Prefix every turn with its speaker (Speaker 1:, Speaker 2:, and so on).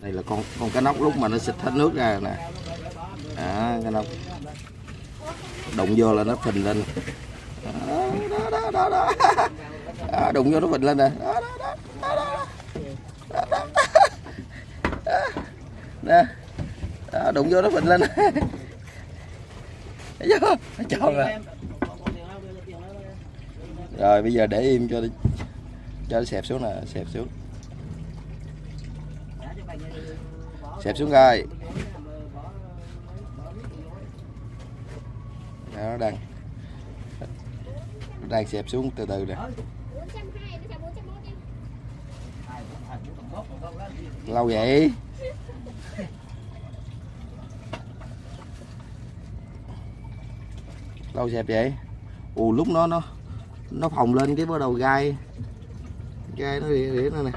Speaker 1: Đây là con cá nóc lúc mà nó xịt hết nước ra nè. Đó, cá nóc đụng vô là nó phình lên. Đó. Đó, đụng vô nó phình lên nè. Nè. Đó, đụng vô nó phình lên. Thấy chưa? Nó tròn rồi. Rồi bây giờ để im cho nó xẹp xuống nè, xẹp xuống. Xẹp xuống coi. Đó, nó đang xẹp xuống từ từ nè. Lâu vậy? Lâu xẹp vậy? Ồ, lúc nó phồng lên cái bắt đầu gai nó rỉa nữa nè.